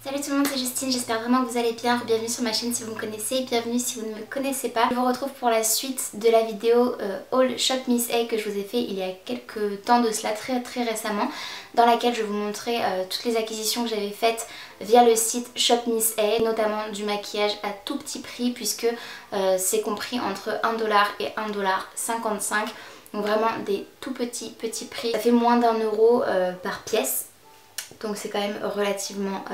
Salut tout le monde, c'est Justine, j'espère vraiment que vous allez bien. Bienvenue sur ma chaîne si vous me connaissez, bienvenue si vous ne me connaissez pas. Je vous retrouve pour la suite de la vidéo Haul Shop Miss A que je vous ai fait il y a quelques temps de cela, très récemment, dans laquelle je vous montrais toutes les acquisitions que j'avais faites via le site Shop Miss A, notamment du maquillage à tout petit prix puisque c'est compris entre 1$ et 1,55$. Donc vraiment des tout petits prix. Ça fait moins d'1€ par pièce. Donc c'est quand même relativement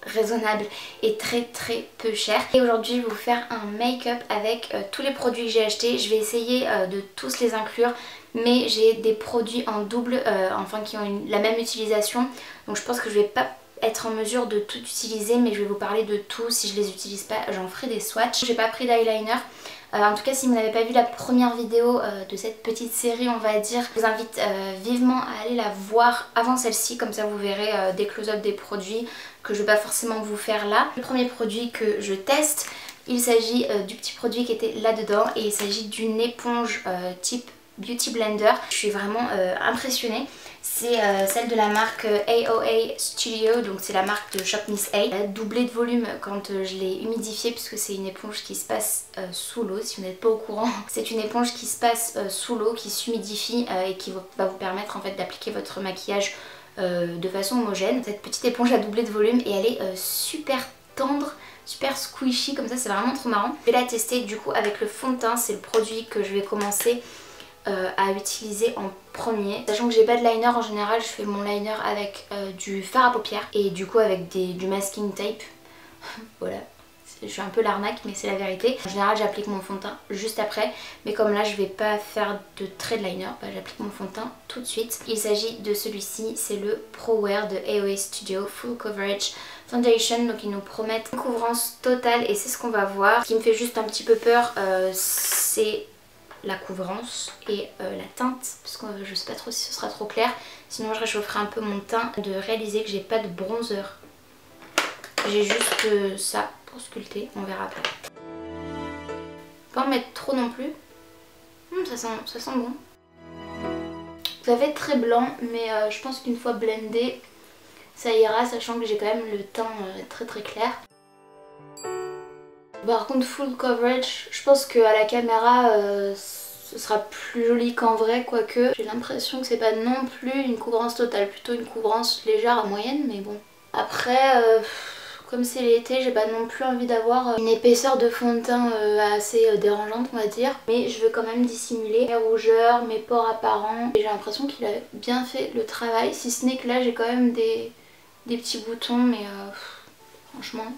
raisonnable et très peu cher. Et aujourd'hui je vais vous faire un make-up avec tous les produits que j'ai achetés. Je vais essayer de tous les inclure, mais j'ai des produits en double, enfin qui ont la même utilisation. Donc je pense que je vais pas être en mesure de tout utiliser, mais je vais vous parler de tout. Si je les utilise pas, j'en ferai des swatchs. J'ai pas pris d'eyeliner. En tout cas, si vous n'avez pas vu la première vidéo de cette petite série, on va dire, je vous invite vivement à aller la voir avant celle-ci, comme ça vous verrez des close-up des produits que je ne vais pas forcément vous faire là. Le premier produit que je teste, il s'agit du petit produit qui était là-dedans et il s'agit d'une éponge type Beauty Blender. Je suis vraiment impressionnée. C'est celle de la marque AOA Studio, donc c'est la marque de Shop Miss A. Elle a doublé de volume quand je l'ai humidifiée puisque c'est une éponge qui se passe sous l'eau, si vous n'êtes pas au courant. C'est une éponge qui se passe sous l'eau, qui s'humidifie et qui va vous permettre en fait d'appliquer votre maquillage de façon homogène. Cette petite éponge a doublé de volume et elle est super tendre, super squishy comme ça, c'est vraiment trop marrant. Je vais la tester du coup avec le fond de teint, c'est le produit que je vais commencer à utiliser en premier. Sachant que j'ai pas de liner, en général je fais mon liner avec du fard à paupières et du coup avec du masking tape. Voilà, je suis un peu l'arnaque mais c'est la vérité. En général j'applique mon fond de teint juste après, mais comme là je vais pas faire de trait de liner, bah, j'applique mon fond de teint tout de suite. Il s'agit de celui-ci, c'est le Pro Wear de AOA Studio Full Coverage Foundation. Donc ils nous promettent une couvrance totale et c'est ce qu'on va voir. Ce qui me fait juste un petit peu peur, c'est la couvrance et la teinte, parce que je sais pas trop si ce sera trop clair, sinon je réchaufferai un peu mon teint. De réaliser que j'ai pas de bronzer, j'ai juste ça pour sculpter, on verra après. Pas en mettre trop non plus. Ça sent bon. Ça fait très blanc, mais je pense qu'une fois blendé ça ira, sachant que j'ai quand même le teint très clair. Par contre full coverage, je pense qu'à la caméra ce sera plus joli qu'en vrai, quoique j'ai l'impression que c'est pas non plus une couvrance totale, plutôt une couvrance légère à moyenne, mais bon. Après comme c'est l'été, j'ai pas non plus envie d'avoir une épaisseur de fond de teint assez dérangeante on va dire, mais je veux quand même dissimuler mes rougeurs, mes pores apparents, et j'ai l'impression qu'il a bien fait le travail, si ce n'est que là j'ai quand même des petits boutons, mais franchement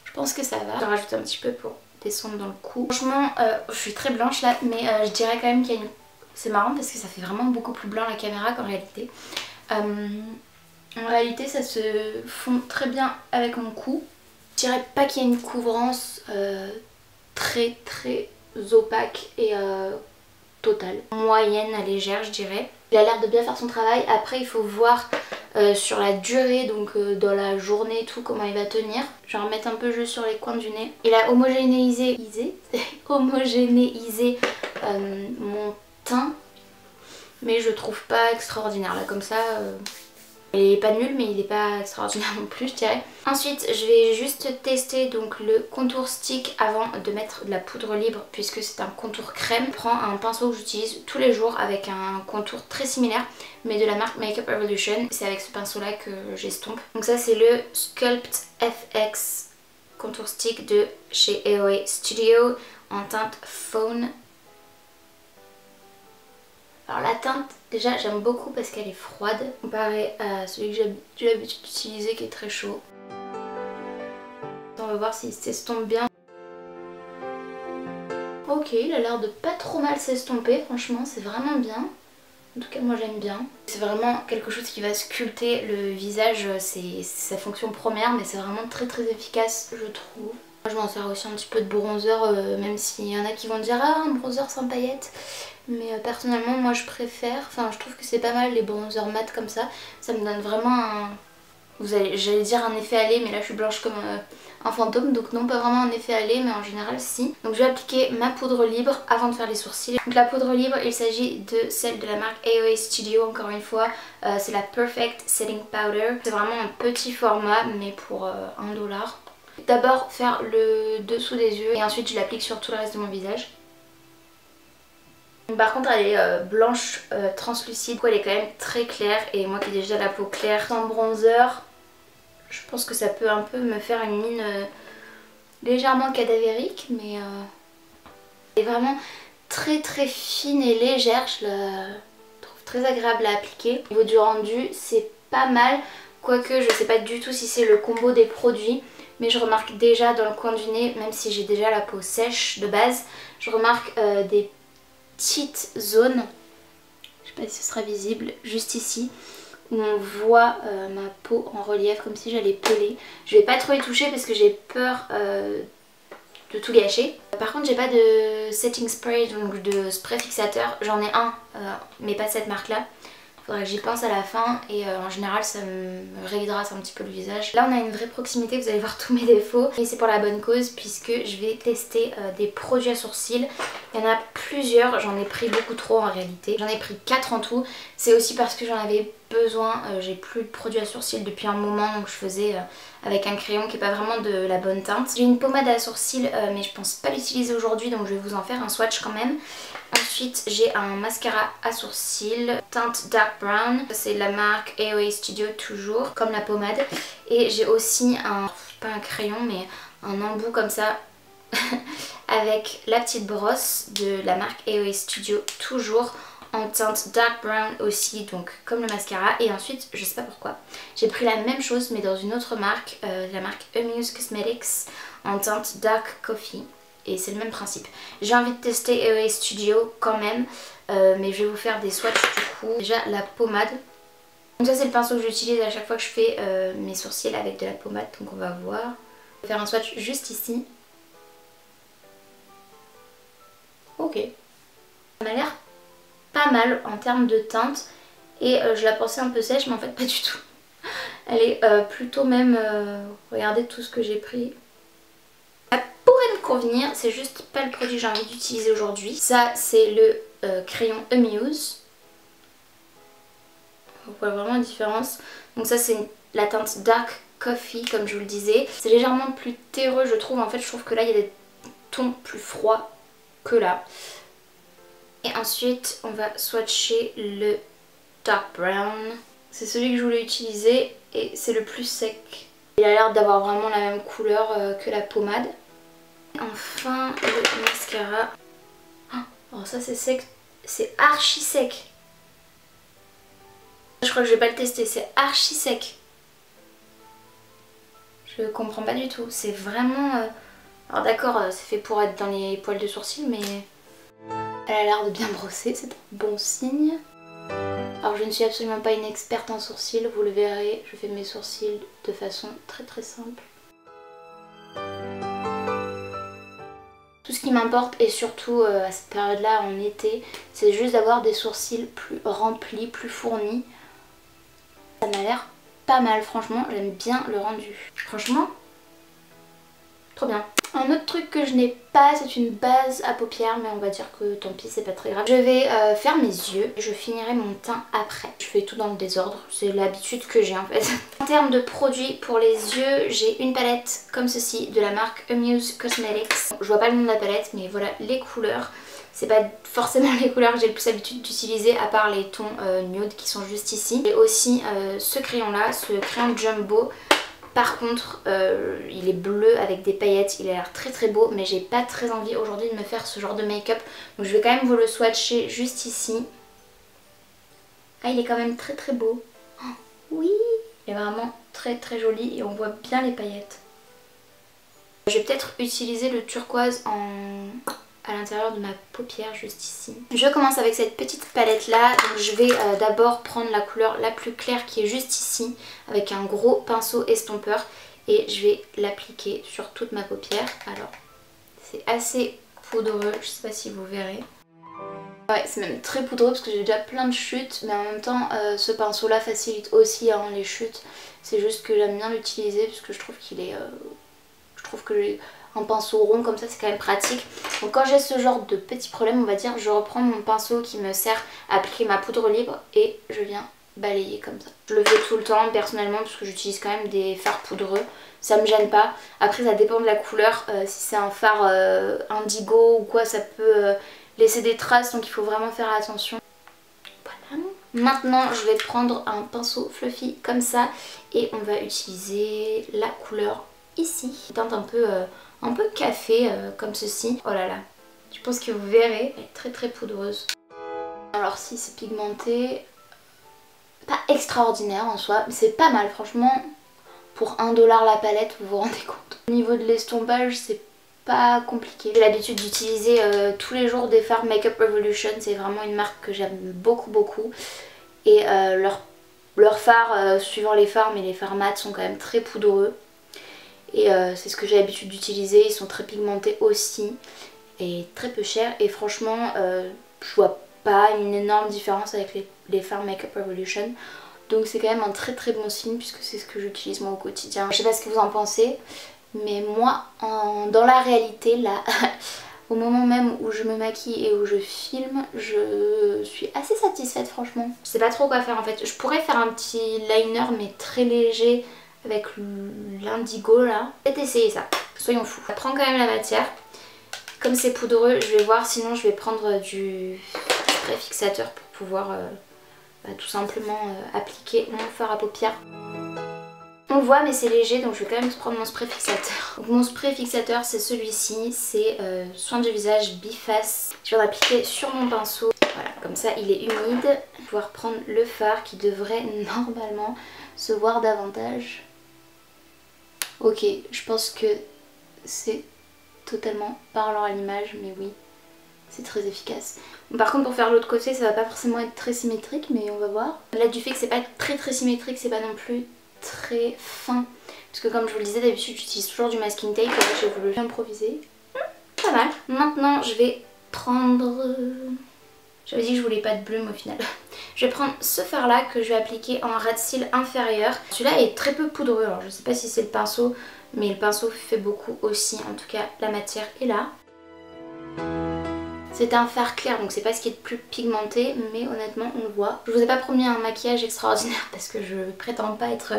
je pense que ça va. Je vais rajouter un petit peu pour descendre dans le cou. Franchement, je suis très blanche là, mais je dirais quand même qu'il y a une... C'est marrant parce que ça fait vraiment beaucoup plus blanc à la caméra qu'en réalité. En réalité, ça se fond très bien avec mon cou. Je dirais pas qu'il y a une couvrance très opaque et totale. Moyenne à légère, je dirais. Il a l'air de bien faire son travail. Après, il faut voir sur la durée, donc dans la journée et tout, comment il va tenir. Je vais remettre un peu juste sur les coins du nez. Il a homogénéisé mon teint, mais je trouve pas extraordinaire là comme ça. Il est pas nul, mais il est pas extraordinaire non plus, je dirais. Ensuite, je vais juste tester donc le contour stick avant de mettre de la poudre libre, puisque c'est un contour crème. Je prends un pinceau que j'utilise tous les jours avec un contour très similaire, mais de la marque Makeup Revolution. C'est avec ce pinceau là que j'estompe. Donc ça c'est le Sculpt FX contour stick de chez AOA Studio en teinte Fawn. Alors la teinte, déjà j'aime beaucoup parce qu'elle est froide comparé à celui que j'ai l'habitude d'utiliser qui est très chaud. On va voir s'il s'estompe bien. Ok, il a l'air de pas trop mal s'estomper, franchement c'est vraiment bien. En tout cas moi j'aime bien. C'est vraiment quelque chose qui va sculpter le visage, c'est sa fonction première, mais c'est vraiment très efficace je trouve. Moi je m'en sers aussi un petit peu de bronzer, même s'il y en a qui vont dire ah un bronzer sans paillettes. Mais personnellement moi je préfère, enfin je trouve que c'est pas mal les bronzers mat comme ça. Ça me donne vraiment J'allais dire un effet allé, mais là je suis blanche comme un fantôme, donc non, pas vraiment un effet allé, mais en général si. Donc je vais appliquer ma poudre libre avant de faire les sourcils. Donc la poudre libre, il s'agit de celle de la marque AOA Studio, encore une fois. C'est la Perfect Setting Powder. C'est vraiment un petit format, mais pour 1 $. D'abord faire le dessous des yeux et ensuite je l'applique sur tout le reste de mon visage. Par contre elle est blanche translucide, elle est quand même très claire et moi qui ai déjà la peau claire sans bronzer, je pense que ça peut un peu me faire une mine légèrement cadavérique, mais elle est vraiment très fine et légère, je la trouve très agréable à appliquer. Au niveau du rendu c'est pas mal, quoique je sais pas du tout si c'est le combo des produits, mais je remarque déjà dans le coin du nez, même si j'ai déjà la peau sèche de base, je remarque des petites zones, je sais pas si ce sera visible, juste ici, où on voit ma peau en relief comme si j'allais peler. Je vais pas trop y toucher parce que j'ai peur de tout gâcher. Par contre j'ai pas de setting spray, donc de spray fixateur, j'en ai un mais pas cette marque là. Faudrait que j'y pense à la fin et en général ça me réhydrate un petit peu le visage. Là on a une vraie proximité, vous allez voir tous mes défauts et c'est pour la bonne cause puisque je vais tester des produits à sourcils. Il y en a plusieurs, j'en ai pris beaucoup trop en réalité. J'en ai pris 4 en tout, c'est aussi parce que j'en avais besoin. J'ai plus de produits à sourcils depuis un moment, donc je faisais avec un crayon qui n'est pas vraiment de la bonne teinte. J'ai une pommade à sourcils mais je pense pas l'utiliser aujourd'hui, donc je vais vous en faire un swatch quand même. Ensuite j'ai un mascara à sourcils teinte dark brown, c'est la marque AOA Studio toujours, comme la pommade. Et j'ai aussi pas un crayon mais un embout comme ça avec la petite brosse de la marque AOA Studio toujours en teinte dark brown aussi, donc comme le mascara. Et ensuite je sais pas pourquoi j'ai pris la même chose mais dans une autre marque, la marque Amuse Cosmetics en teinte dark coffee. Et c'est le même principe. J'ai envie de tester AOA Studio quand même, mais je vais vous faire des swatchs du coup. Déjà la pommade. Donc ça c'est le pinceau que j'utilise à chaque fois que je fais mes sourcils avec de la pommade, donc on va voir. Je vais faire un swatch juste ici. Ok. Ça m'a l'air pas mal en termes de teinte et je la pensais un peu sèche mais en fait pas du tout. Elle est plutôt même, regardez tout ce que j'ai pris. Pourrait me convenir, c'est juste pas le produit que j'ai envie d'utiliser aujourd'hui. Ça c'est le crayon Amuse. Vous voyez vraiment la différence. Donc ça c'est la teinte Dark Coffee comme je vous le disais. C'est légèrement plus terreux je trouve. En fait je trouve que là il y a des tons plus froids que là. Et ensuite on va swatcher le Dark Brown. C'est celui que je voulais utiliser et c'est le plus sec. Il a l'air d'avoir vraiment la même couleur que la pommade. Enfin le mascara. Alors ça c'est sec, c'est archi sec. Je crois que je vais pas le tester, c'est archi sec. Je comprends pas du tout, c'est vraiment... Alors d'accord, c'est fait pour être dans les poils de sourcils mais elle a l'air de bien brosser, c'est un bon signe. Alors je ne suis absolument pas une experte en sourcils, vous le verrez, je fais mes sourcils de façon très simple. Tout ce qui m'importe et surtout à cette période-là en été, c'est juste d'avoir des sourcils plus remplis, plus fournis. Ça m'a l'air pas mal, franchement, j'aime bien le rendu. Franchement, trop bien. Un autre truc que je n'ai pas, c'est une base à paupières, mais on va dire que tant pis, c'est pas très grave. Je vais faire mes yeux, je finirai mon teint après. Je fais tout dans le désordre, c'est l'habitude que j'ai en fait. En termes de produits pour les yeux, j'ai une palette comme ceci de la marque Amuse Cosmetics. Je vois pas le nom de la palette, mais voilà les couleurs. C'est pas forcément les couleurs que j'ai le plus l'habitude d'utiliser à part les tons nude qui sont juste ici. J'ai aussi ce crayon là, ce crayon Jumbo. Par contre il est bleu avec des paillettes, il a l'air très beau mais j'ai pas très envie aujourd'hui de me faire ce genre de make-up. Donc je vais quand même vous le swatcher juste ici. Ah il est quand même très beau. Oh, oui, il est vraiment très joli et on voit bien les paillettes. Je vais peut-être utiliser le turquoise à l'intérieur de ma paupière juste ici. Je commence avec cette petite palette là, donc je vais d'abord prendre la couleur la plus claire qui est juste ici avec un gros pinceau estompeur et je vais l'appliquer sur toute ma paupière. Alors c'est assez poudreux, je sais pas si vous verrez. Ouais, c'est même très poudreux parce que j'ai déjà plein de chutes, mais en même temps ce pinceau là facilite aussi hein, les chutes. C'est juste que j'aime bien l'utiliser parce que je trouve qu'il est... je trouve que un pinceau rond comme ça c'est quand même pratique. Donc quand j'ai ce genre de petits problèmes on va dire, je reprends mon pinceau qui me sert à appliquer ma poudre libre et je viens balayer comme ça. Je le fais tout le temps personnellement parce que j'utilise quand même des fards poudreux. Ça me gêne pas. Après ça dépend de la couleur. Si c'est un fard indigo ou quoi ça peut laisser des traces donc il faut vraiment faire attention. Voilà. Maintenant je vais prendre un pinceau fluffy comme ça et on va utiliser la couleur ici. Teinte un peu café comme ceci. Oh là là, je pense que vous verrez, elle est très très poudreuse. Alors si c'est pigmenté, pas extraordinaire en soi, mais c'est pas mal franchement. Pour 1 $ la palette, vous vous rendez compte. Au niveau de l'estompage, c'est pas compliqué. J'ai l'habitude d'utiliser tous les jours des fards Makeup Revolution. C'est vraiment une marque que j'aime beaucoup. Et leurs fards, suivant les fards, mais les fards mat sont quand même très poudreux. Et c'est ce que j'ai l'habitude d'utiliser. Ils sont très pigmentés aussi. Et très peu chers. Et franchement, je vois pas une énorme différence avec les fards Makeup Revolution. Donc c'est quand même un très très bon signe puisque c'est ce que j'utilise moi au quotidien. Je sais pas ce que vous en pensez, mais moi dans la réalité là, au moment même où je me maquille et où je filme, je suis assez satisfaite franchement. Je sais pas trop quoi faire en fait. Je pourrais faire un petit liner mais très léger avec l'indigo là. Peut-être essayer ça, soyons fous. Ça prend quand même la matière. Comme c'est poudreux, je vais voir, sinon je vais prendre du spray fixateur pour pouvoir... tout simplement appliquer mon fard à paupières. On le voit mais c'est léger donc je vais quand même prendre mon spray fixateur. Donc mon spray fixateur c'est celui-ci, c'est soin du visage Biface. Je vais l'appliquer sur mon pinceau, voilà comme ça il est humide. Je vais pouvoir prendre le fard qui devrait normalement se voir davantage. Ok, je pense que c'est totalement parlant à l'image mais oui. C'est très efficace. Par contre pour faire l'autre côté ça va pas forcément être très symétrique mais on va voir. Là du fait que c'est pas très symétrique c'est pas non plus très fin. Parce que comme je vous le disais d'habitude j'utilise toujours du masking tape et là j'ai voulu improviser. Pas mal. Maintenant je vais prendre... J'avais dit que je voulais pas de bleu mais au final. Je vais prendre ce fard là que je vais appliquer en ras de cils inférieur. Celui-là est très peu poudreux alors je sais pas si c'est le pinceau mais le pinceau fait beaucoup aussi. En tout cas la matière est là. C'est un fard clair donc c'est pas ce qui est le plus pigmenté mais honnêtement on le voit. Je vous ai pas promis un maquillage extraordinaire parce que je prétends pas être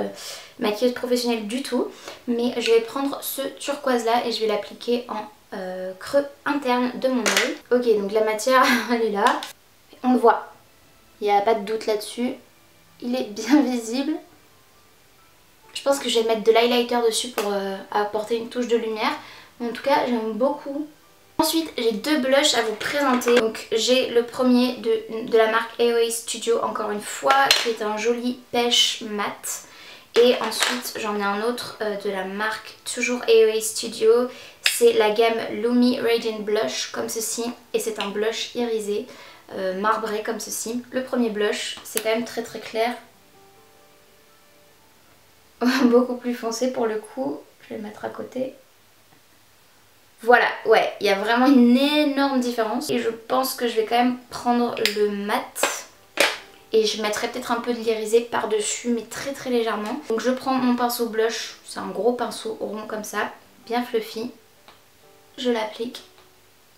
maquilleuse professionnelle du tout. Mais je vais prendre ce turquoise là et je vais l'appliquer en creux interne de mon œil. Ok donc la matière elle est là. On le voit. Il n'y a pas de doute là-dessus. Il est bien visible. Je pense que je vais mettre de l'highlighter dessus pour apporter une touche de lumière. Mais en tout cas j'aime beaucoup. Ensuite j'ai deux blushs à vous présenter. Donc j'ai le premier de la marque AOA Studio encore une fois qui est un joli pêche mat. Et ensuite j'en ai un autre de la marque toujours AOA Studio. C'est la gamme Lumi Radiant Blush comme ceci. Et c'est un blush irisé marbré comme ceci. Le premier blush c'est quand même très clair. Beaucoup plus foncé pour le coup. Je vais le mettre à côté. Voilà, ouais, il y a vraiment une énorme différence. Et je pense que je vais quand même prendre le mat. Et je mettrai peut-être un peu de l'irisé par-dessus, mais très légèrement. Donc je prends mon pinceau blush, c'est un gros pinceau rond comme ça, bien fluffy. Je l'applique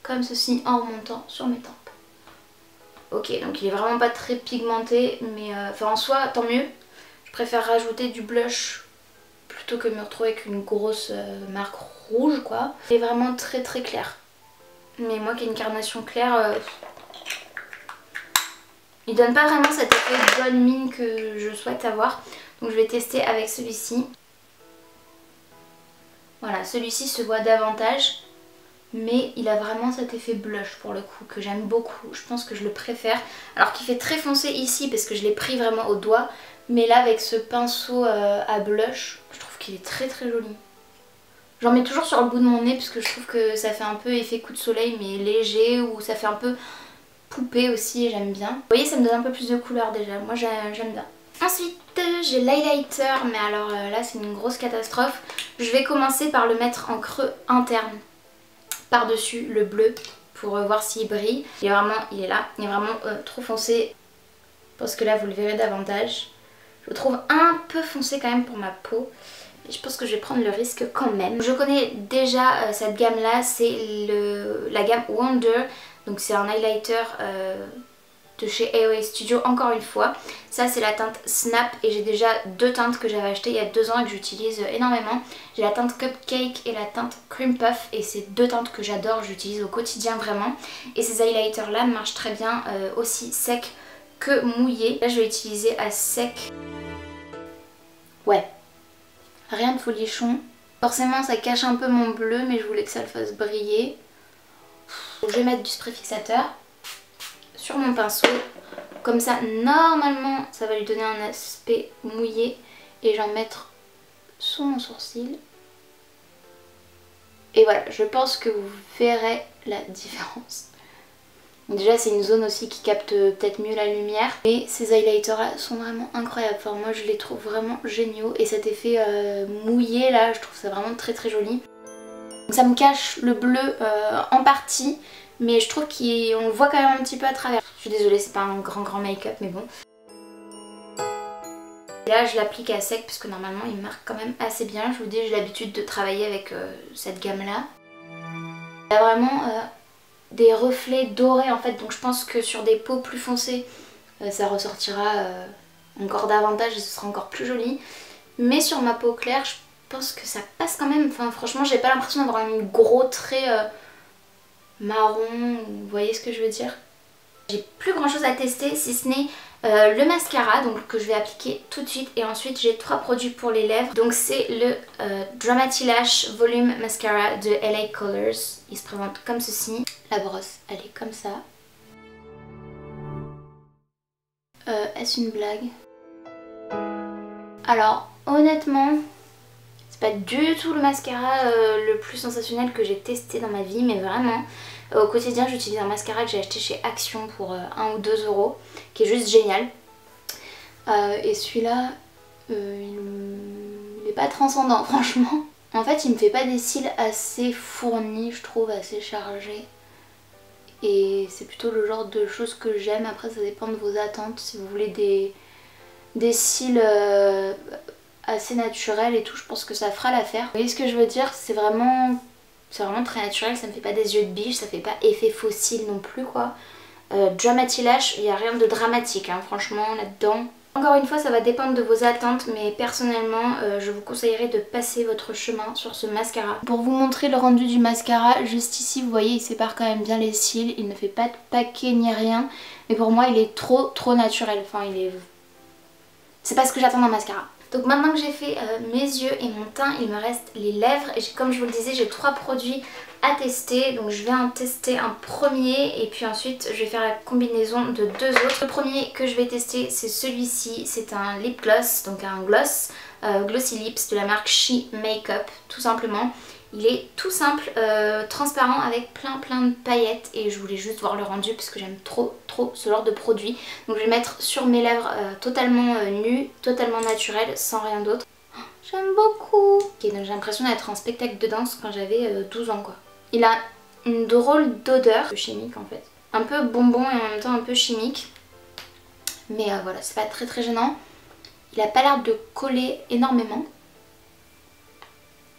comme ceci en remontant sur mes tempes. Ok, donc il est vraiment pas très pigmenté, mais enfin en soi, tant mieux. Je préfère rajouter du blush plutôt que me retrouver avec une grosse marque rouge quoi. Il est vraiment très clair. Mais moi qui ai une carnation claire, il donne pas vraiment cet effet de bonne mine que je souhaite avoir. Donc je vais tester avec celui-ci. Voilà, celui-ci se voit davantage. Mais il a vraiment cet effet blush pour le coup que j'aime beaucoup. Je pense que je le préfère. Alors qu'il fait très foncé ici parce que je l'ai pris vraiment au doigt. Mais là avec ce pinceau à blush, je trouve qu'il est très joli. J'en mets toujours sur le bout de mon nez parce que je trouve que ça fait un peu effet coup de soleil mais léger, ou ça fait un peu poupée aussi et j'aime bien. Vous voyez ça me donne un peu plus de couleur déjà, moi j'aime bien. Ensuite j'ai l'highlighter mais alors là c'est une grosse catastrophe. Je vais commencer par le mettre en creux interne par dessus le bleu pour voir s'il brille. Il est là, il est vraiment trop foncé. Je pense que là vous le verrez davantage. Je le trouve un peu foncé quand même pour ma peau. Et je pense que je vais prendre le risque quand même. Je connais déjà cette gamme là, c'est la gamme Wonder. Donc c'est un highlighter de chez AOA Studio encore une fois. Ça c'est la teinte Snap et j'ai déjà deux teintes que j'avais achetées il y a 2 ans et que j'utilise énormément. J'ai la teinte Cupcake et la teinte Cream Puff et c'est deux teintes que j'adore, j'utilise au quotidien vraiment. Et ces highlighters là marchent très bien aussi sec que mouillé. Là je vais utiliser à sec. Ouais, rien de folichon. Forcément ça cache un peu mon bleu mais je voulais que ça le fasse briller. Donc, je vais mettre du spray fixateur sur mon pinceau. Comme ça normalement ça va lui donner un aspect mouillé. Et j'en mettre sous mon sourcil. Et voilà, je pense que vous verrez la différence. Déjà c'est une zone aussi qui capte peut-être mieux la lumière. Et ces highlighters là sont vraiment incroyables. Enfin moi je les trouve vraiment géniaux. Et cet effet mouillé là, je trouve ça vraiment très très joli. Donc, ça me cache le bleu en partie. Mais je trouve qu'on le voit quand même un petit peu à travers. Je suis désolée, c'est pas un grand make-up mais bon. Et là je l'applique à sec parce que normalement il marque quand même assez bien. Je vous dis, j'ai l'habitude de travailler avec cette gamme là. Il y a vraiment des reflets dorés en fait, donc je pense que sur des peaux plus foncées ça ressortira encore davantage et ce sera encore plus joli. Mais sur ma peau claire je pense que ça passe quand même. Enfin franchement j'ai pas l'impression d'avoir un gros trait marron, vous voyez ce que je veux dire. J'ai plus grand chose à tester si ce n'est le mascara donc, que je vais appliquer tout de suite. Et ensuite j'ai 3 produits pour les lèvres. Donc c'est le Dramatilash Volume Mascara de LA Colors. Il se présente comme ceci. La brosse elle est comme ça. Est-ce une blague? Alors honnêtement c'est pas du tout le mascara le plus sensationnel que j'ai testé dans ma vie, mais vraiment au quotidien j'utilise un mascara que j'ai acheté chez Action pour 1 ou 2 euros, qui est juste génial. Et celui-là il est pas transcendant franchement. En fait il me fait pas des cils assez fournis, je trouve, assez chargés. Et c'est plutôt le genre de choses que j'aime. Après ça dépend de vos attentes, si vous voulez des cils assez naturels et tout, je pense que ça fera l'affaire. Vous voyez ce que je veux dire, c'est vraiment très naturel, ça me fait pas des yeux de biche, ça fait pas effet fossile non plus quoi. Dramatilash, il n'y a rien de dramatique hein, franchement là-dedans. Encore une fois ça va dépendre de vos attentes, mais personnellement je vous conseillerais de passer votre chemin sur ce mascara. Pour vous montrer le rendu du mascara, juste ici vous voyez il sépare quand même bien les cils, il ne fait pas de paquet ni rien, mais pour moi il est trop naturel, enfin c'est pas ce que j'attends d'un mascara. Donc maintenant que j'ai fait mes yeux et mon teint, il me reste les lèvres. Et comme je vous le disais, j'ai 3 produits à tester. Donc je vais en tester un premier et puis ensuite je vais faire la combinaison de 2 autres. Le premier que je vais tester c'est celui-ci. C'est un lip gloss, donc un gloss Glossy Lips de la marque She Makeup tout simplement. Il est tout simple, transparent avec plein de paillettes et je voulais juste voir le rendu parce que j'aime trop ce genre de produit. Donc je vais le mettre sur mes lèvres totalement nues, totalement naturelles, sans rien d'autre. Oh, j'aime beaucoup. Okay, donc j'ai l'impression d'être en spectacle de danse quand j'avais 12 ans quoi. Il a une drôle d'odeur chimique en fait. Un peu bonbon et en même temps un peu chimique. Mais voilà, c'est pas très gênant. Il a pas l'air de coller énormément.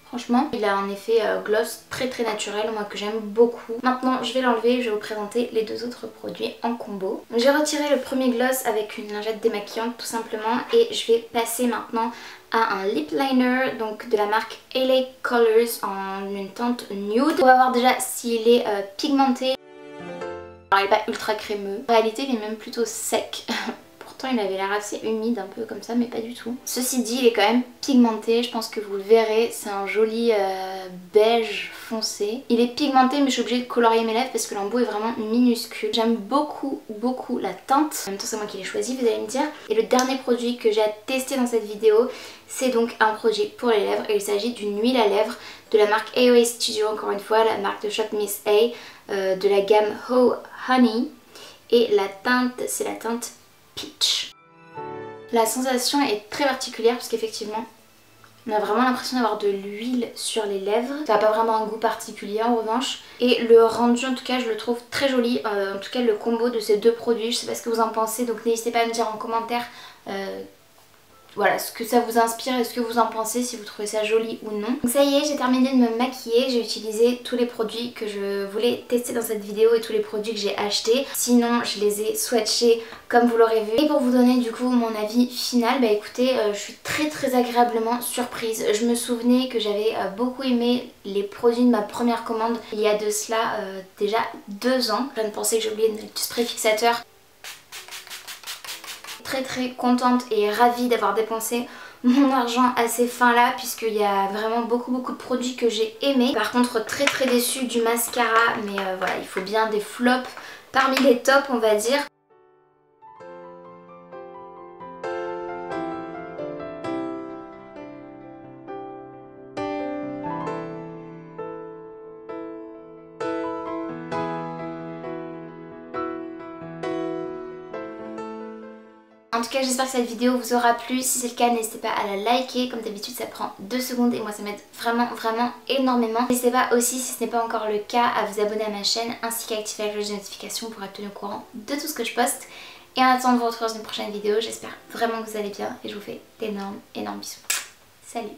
Franchement, il a un effet gloss très naturel, moi que j'aime beaucoup. Maintenant, je vais l'enlever et je vais vous présenter les 2 autres produits en combo. J'ai retiré le premier gloss avec une lingette démaquillante tout simplement et je vais passer maintenant à un lip liner donc de la marque LA Colors en une teinte nude. On va voir déjà s'il est pigmenté. Alors il n'est pas ultra crémeux. En réalité, il est même plutôt sec. Pourtant il avait l'air assez humide un peu comme ça mais pas du tout. Ceci dit il est quand même pigmenté, je pense que vous le verrez, c'est un joli beige foncé. Il est pigmenté mais je suis obligée de colorier mes lèvres parce que l'embout est vraiment minuscule. J'aime beaucoup la teinte, en même temps c'est moi qui l'ai choisi vous allez me dire. Et le dernier produit que j'ai à tester dans cette vidéo c'est donc un produit pour les lèvres et il s'agit d'une huile à lèvres de la marque AOA Studio, encore une fois la marque de Shop Miss A de la gamme Ho Honey et la teinte c'est la teinte Peach. La sensation est très particulière parce qu'effectivement On a vraiment l'impression d'avoir de l'huile sur les lèvres. Ça n'a pas vraiment un goût particulier en revanche. Et le rendu en tout cas je le trouve très joli. En tout cas le combo de ces deux produits, je sais pas ce que vous en pensez. Donc n'hésitez pas à me dire en commentaire voilà, ce que ça vous inspire et ce que vous en pensez, si vous trouvez ça joli ou non. Donc ça y est, j'ai terminé de me maquiller, j'ai utilisé tous les produits que je voulais tester dans cette vidéo et tous les produits que j'ai achetés. Sinon, je les ai swatchés comme vous l'aurez vu. Et pour vous donner du coup mon avis final, bah écoutez, je suis très agréablement surprise. Je me souvenais que j'avais beaucoup aimé les produits de ma première commande il y a de cela déjà 2 ans. Je viens de penser que j'ai oublié de mettre du spray fixateur. Très contente et ravie d'avoir dépensé mon argent à ces fins là, puisqu'il y a vraiment beaucoup de produits que j'ai aimés. Par contre très déçue du mascara, mais voilà, il faut bien des flops parmi les tops on va dire. En tout cas j'espère que cette vidéo vous aura plu, si c'est le cas n'hésitez pas à la liker, comme d'habitude ça prend 2 secondes et moi ça m'aide vraiment énormément. N'hésitez pas aussi, si ce n'est pas encore le cas, à vous abonner à ma chaîne ainsi qu'à activer la cloche de notification pour être tenu au courant de tout ce que je poste. Et en attendant de vous retrouver dans une prochaine vidéo, j'espère vraiment que vous allez bien et je vous fais d'énormes bisous. Salut!